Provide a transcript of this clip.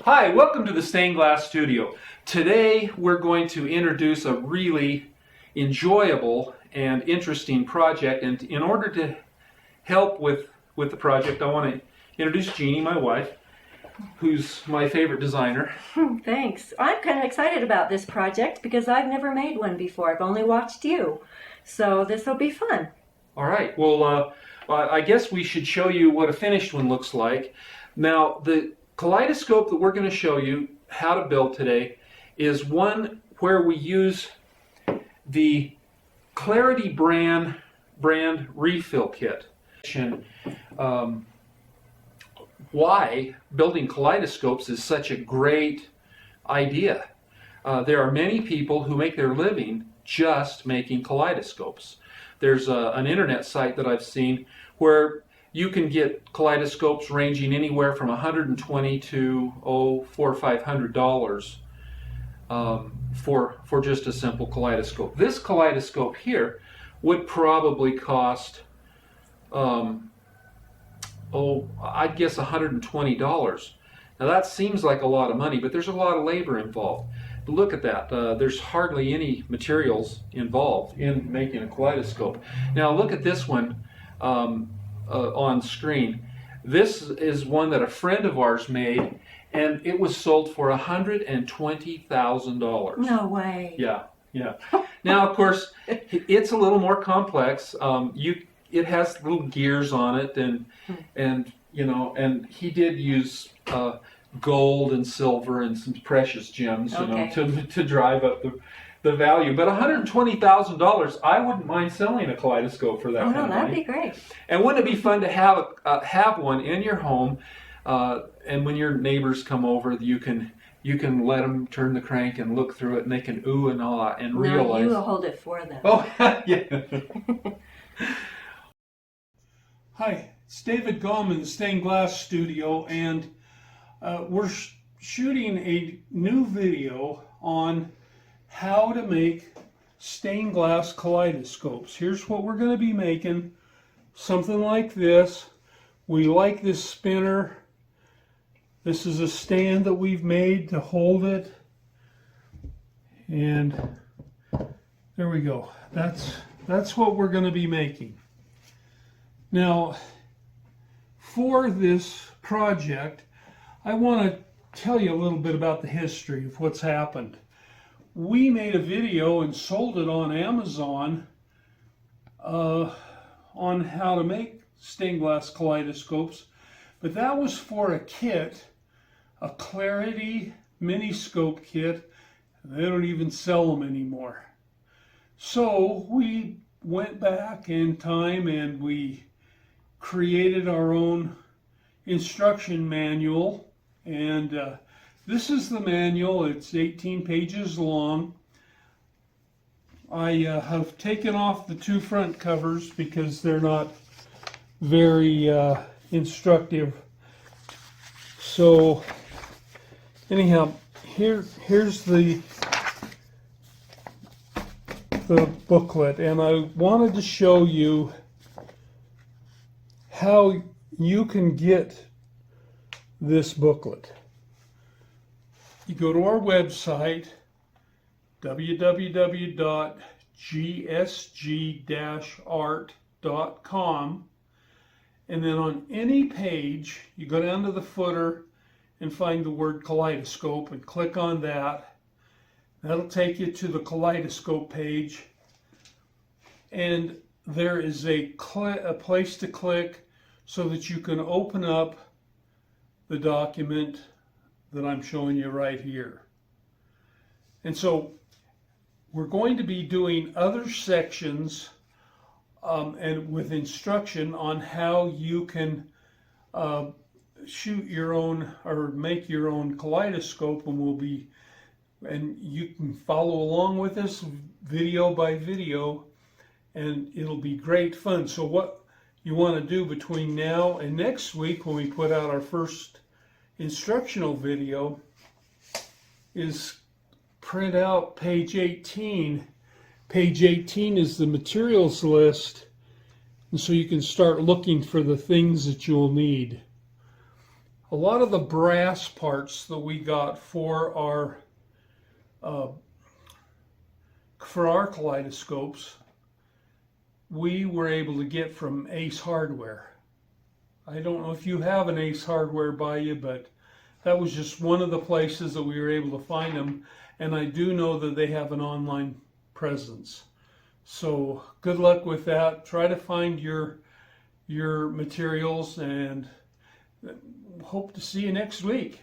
Hi, welcome to the Stained Glass Studio. Today we're going to introduce a really enjoyable and interesting project, and in order to help with the project I want to introduce Jeannie, my wife, who's my favorite designer. Thanks. I'm kind of excited about this project because I've never made one before. I've only watched you. So this will be fun. All right, well I guess we should show you what a finished one looks like. Now the kaleidoscope that we're going to show you how to build today is one where we use the Clarity brand refill kit. Why building kaleidoscopes is such a great idea. There are many people who make their living just making kaleidoscopes. There's an internet site that I've seen where you can get kaleidoscopes ranging anywhere from $120 to $400 or $500 for just a simple kaleidoscope. This kaleidoscope here would probably cost I'd guess $120. Now that seems like a lot of money, but there's a lot of labor involved. But look at that. There's hardly any materials involved in making a kaleidoscope. Now look at this one on screen. This is one that a friend of ours made, and it was sold for $120,000. No way. Yeah. Now, of course, it's a little more complex. It has little gears on it, and he did use gold and silver and some precious gems, to drive up the value. But $120,000, I wouldn't mind selling a kaleidoscope for that kind of money. That'd be great. And wouldn't it be fun to have one in your home? And when your neighbors come over, you can let them turn the crank and look through it, and they can ooh and ah and realize. No, you will hold it for them. Oh, yeah. Hi, it's David Gomm in the Stained Glass Studio, and we're shooting a new video on how to make stained glass kaleidoscopes. Here's what we're going to be making. Something like this. We like this spinner. This is a stand that we've made to hold it. And there we go. That's what we're going to be making. Now, for this project, I want to tell you a little bit about the history of what's happened. We made a video and sold it on Amazon on how to make stained glass kaleidoscopes, but that was for a kit, a Clarity mini scope kit. They don't even sell them anymore. So we went back in time and we created our own instruction manual, and this is the manual. It's 18 pages long. I have taken off the two front covers because they're not very instructive. So anyhow, here's the booklet, and I wanted to show you how you can get this booklet. You go to our website, www.gsg-art.com, and then on any page, you go down to the footer and find the word kaleidoscope and click on that. That'll take you to the kaleidoscope page, and there is a place to click so that you can open up the document that I'm showing you right here. And so we're going to be doing other sections and with instruction on how you can shoot your own or make your own kaleidoscope, and you can follow along with us video by video, and it'll be great fun. So what you want to do between now and next week, when we put out our first instructional video, is print out page 18. Page 18 is the materials list, and so you can start looking for the things that you'll need. a lot of the brass parts that we got uh, for our kaleidoscopes, we were able to get from Ace Hardware. I don't know if you have an Ace Hardware by you, but that was just one of the places that we were able to find them. And I do know that they have an online presence. So good luck with that. Try to find your materials, and hope to see you next week.